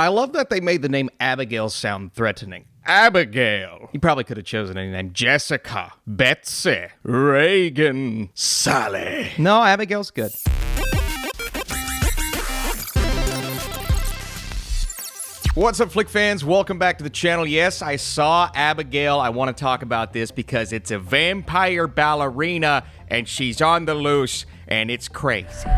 I love that they made the name Abigail sound threatening. Abigail. You probably could have chosen any name. Jessica, Betsy, Reagan, Sally. No, Abigail's good. What's up, Flick fans? Welcome back to the channel. Yes, I saw Abigail. I want to talk about this because it's a vampire ballerina and she's on the loose and it's crazy.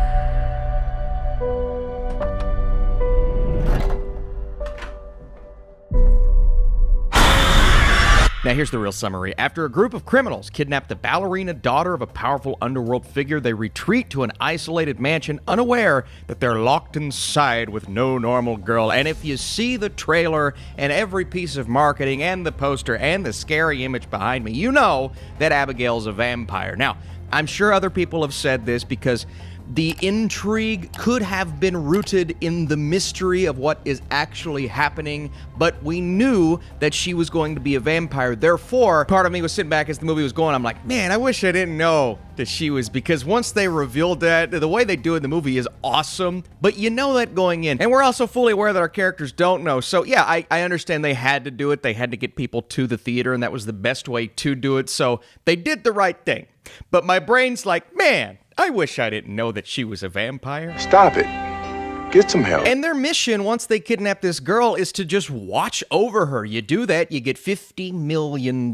Now here's the real summary. After a group of criminals kidnap the ballerina daughter of a powerful underworld figure, they retreat to an isolated mansion, unaware that they're locked inside with no normal girl. And if you see the trailer and every piece of marketing and the poster and the scary image behind me, you know that Abigail's a vampire. Now, I'm sure other people have said this because the intrigue could have been rooted in the mystery of what is actually happening, but we knew that she was going to be a vampire. Therefore, part of me was sitting back as the movie was going, I'm like, man, I wish I didn't know that she was, because once they revealed that, the way they do it in the movie is awesome, but you know that going in. And we're also fully aware that our characters don't know. So yeah, I understand they had to do it. They had to get people to the theater, and that was the best way to do it. So they did the right thing. But my brain's like, man, I wish I didn't know that she was a vampire. Stop it. Get some help. And their mission, once they kidnap this girl, is to just watch over her. You do that, you get $50 million.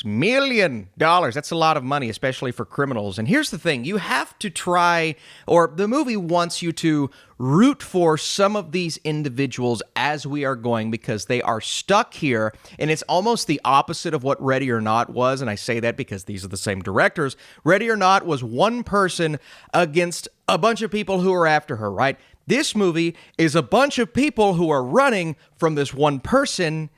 Million dollars. That's a lot of money, especially for criminals. And here's the thing. You have to try, or the movie wants you to root for some of these individuals as we are going, because they are stuck here, and it's almost the opposite of what Ready or Not was, and I say that because these are the same directors. Ready or Not was one person against a bunch of people who are after her, right? This movie is a bunch of people who are running from this one person,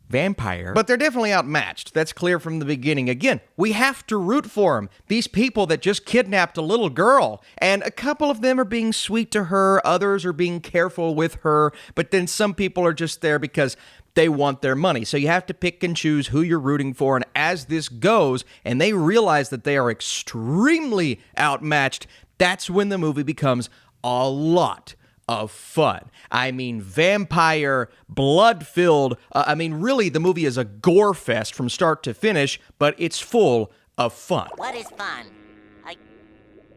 vampire, but they're definitely outmatched. That's clear from the beginning. Again, we have to root for them. These people that just kidnapped a little girl, and a couple of them are being sweet to her, others are being careful with her, but then some people are just there because they want their money. So you have to pick and choose who you're rooting for, and as this goes, and they realize that they are extremely outmatched, that's when the movie becomes a lot of fun. I mean, vampire, blood-filled. Really, the movie is a gore fest from start to finish, but it's full of fun. What is fun?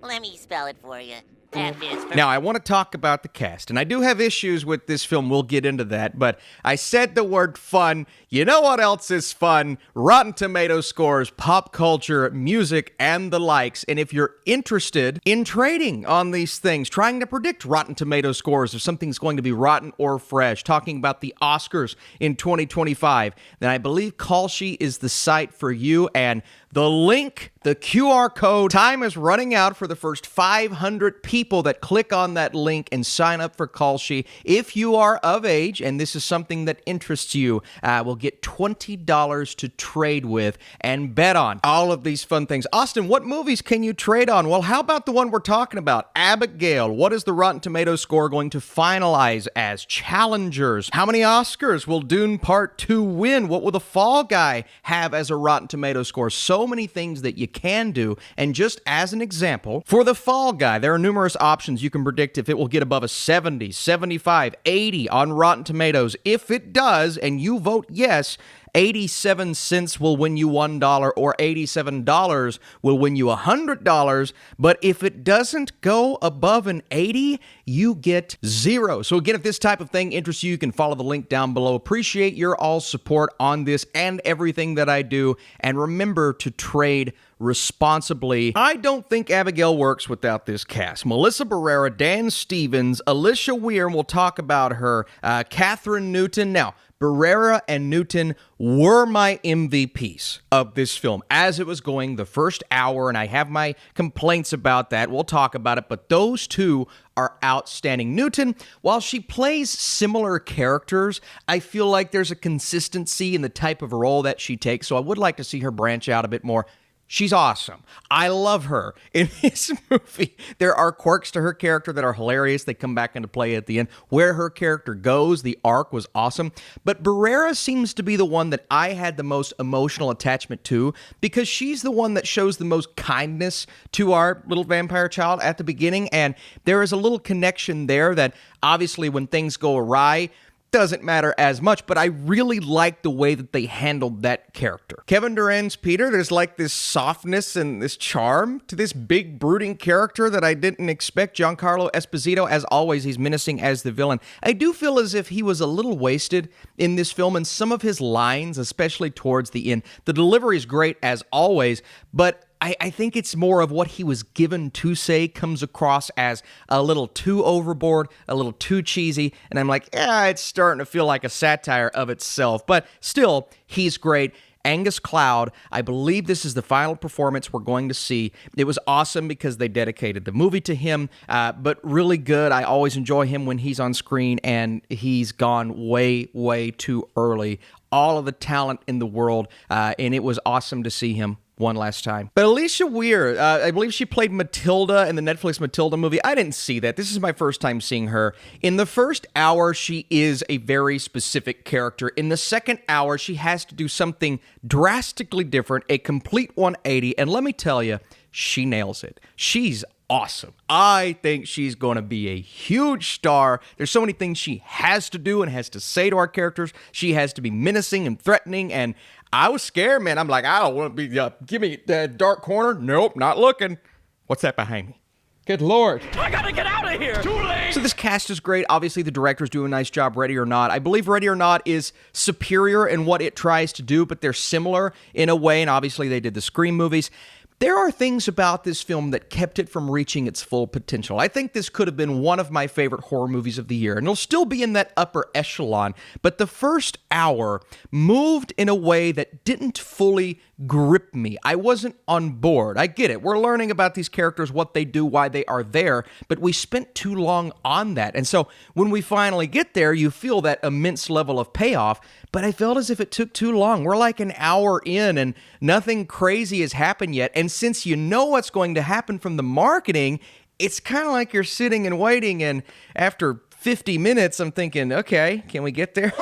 Let me spell it for you. F is for... Now, I want to talk about the cast, and I do have issues with this film. We'll get into that, but I said the word fun. You know what else is fun? Rotten Tomatoes scores, pop culture, music, and the likes. And if you're interested in trading on these things, trying to predict Rotten Tomatoes scores if something's going to be rotten or fresh, talking about the Oscars in 2025, then I believe Kalshi is the site for you. And the link, the QR code, time is running out for the first 500 people that click on that link and sign up for Kalshi. If you are of age and this is something that interests you, we'll get $20 to trade with and bet on all of these fun things. Austin, what movies can you trade on? Well, how about the one we're talking about, Abigail? What is the Rotten Tomatoes score going to finalize as? Challengers. How many Oscars will Dune Part 2 win? What will The Fall Guy have as a Rotten Tomatoes score? So many things that you can do. And just as an example, for The Fall Guy, there are numerous options. You can predict if it will get above a 70, 75, 80 on Rotten Tomatoes. If it does, and you vote yes, 87 cents will win you $1, or $87 will win you $100. But if it doesn't go above an 80, you get zero. So again, if this type of thing interests you, you can follow the link down below. Appreciate your all support on this and everything that I do. And remember to trade responsibly. I don't think Abigail works without this cast. Melissa Barrera, Dan Stevens, Alicia Weir, and we'll talk about her, Catherine Newton. Now, Barrera and Newton were my MVPs of this film as it was going the first hour, and I have my complaints about that. We'll talk about it, but those two are outstanding. Newton, while she plays similar characters, I feel like there's a consistency in the type of role that she takes, so I would like to see her branch out a bit more. She's awesome. I love her. In this movie, there are quirks to her character that are hilarious. They come back into play at the end. Where her character goes, the arc was awesome. But Barrera seems to be the one that I had the most emotional attachment to because she's the one that shows the most kindness to our little vampire child at the beginning. And there is a little connection there that obviously when things go awry, doesn't matter as much, but I really like the way that they handled that character. Kevin Durant's Peter, there's like this softness and this charm to this big brooding character that I didn't expect. Giancarlo Esposito, as always, he's menacing as the villain. I do feel as if he was a little wasted in this film, and some of his lines, especially towards the end. The delivery is great as always, but I think it's more of what he was given to say comes across as a little too overboard, a little too cheesy, and I'm like, it's starting to feel like a satire of itself. But still, he's great. Angus Cloud, I believe this is the final performance we're going to see. It was awesome because they dedicated the movie to him, but really good. I always enjoy him when he's on screen, and he's gone way, way too early. All of the talent in the world, and it was awesome to see him one last time. But Alicia Weir, I believe she played Matilda in the Netflix Matilda movie. I didn't see that. This is my first time seeing her. In the first hour, she is a very specific character. In the second hour, she has to do something drastically different, a complete 180, and let me tell you, she nails it. She's awesome. I think she's going to be a huge star. There's so many things she has to do and has to say to our characters. She has to be menacing and threatening, and I was scared, man. I'm like, I don't want to be, give me that dark corner. Nope, not looking. What's that behind me? Good Lord. I gotta get out of here! Too late! So this cast is great. Obviously, the directors do a nice job, Ready or Not. I believe Ready or Not is superior in what it tries to do, but they're similar in a way, and obviously they did the Scream movies. There are things about this film that kept it from reaching its full potential. I think this could have been one of my favorite horror movies of the year, and it'll still be in that upper echelon, but the first hour moved in a way that didn't fully grip me. I wasn't on board. I get it. We're learning about these characters, what they do, why they are there, but we spent too long on that. And so when we finally get there, you feel that immense level of payoff, but I felt as if it took too long. We're like an hour in and nothing crazy has happened yet. And since you know what's going to happen from the marketing, it's kind of like you're sitting and waiting, and after 50 minutes, I'm thinking, okay, can we get there?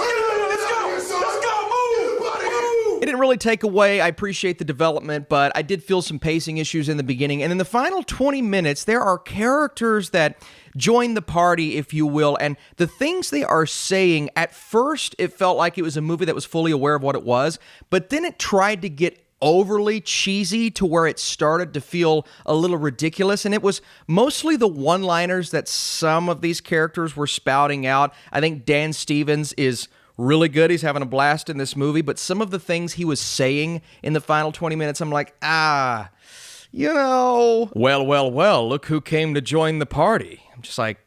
It didn't really take away. I appreciate the development, but I did feel some pacing issues in the beginning. And in the final 20 minutes, there are characters that join the party, if you will, and the things they are saying, at first, it felt like it was a movie that was fully aware of what it was, but then it tried to get overly cheesy to where it started to feel a little ridiculous, and it was mostly the one-liners that some of these characters were spouting out. I think Dan Stevens is really good. He's having a blast in this movie, but some of the things he was saying in the final 20 minutes, I'm like, well, look who came to join the party. I'm just like,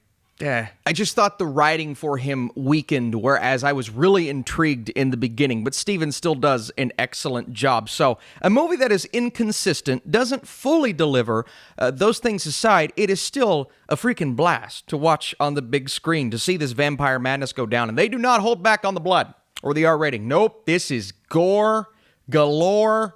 I just thought the writing for him weakened, whereas I was really intrigued in the beginning, but Stevens still does an excellent job. So a movie that is inconsistent, doesn't fully deliver, those things aside, it is still a freaking blast to watch on the big screen, to see this vampire madness go down. And they do not hold back on the blood or the R rating. Nope, this is gore, galore,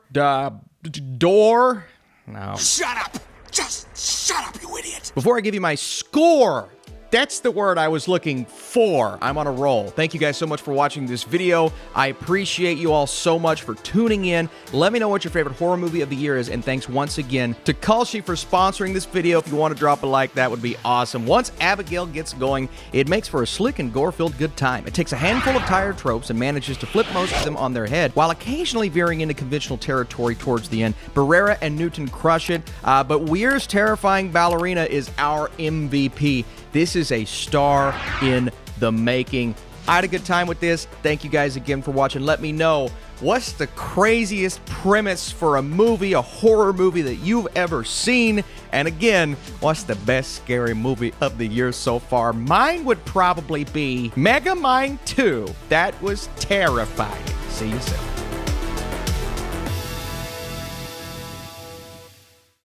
door. No. Shut up! Just shut up, you idiot! Before I give you my score, that's the word I was looking for. I'm on a roll. Thank you guys so much for watching this video. I appreciate you all so much for tuning in. Let me know what your favorite horror movie of the year is, and thanks once again to Kalshi for sponsoring this video. If you want to drop a like, that would be awesome. Once Abigail gets going, it makes for a slick and gore-filled good time. It takes a handful of tired tropes and manages to flip most of them on their head, while occasionally veering into conventional territory towards the end. Barrera and Newton crush it, but Weir's terrifying ballerina is our MVP. This is a star in the making. I had a good time with this. Thank you guys again for watching. Let me know, what's the craziest premise for a movie, a horror movie that you've ever seen? And again, what's the best scary movie of the year so far? Mine would probably be Megamind 2. That was terrifying. See you soon.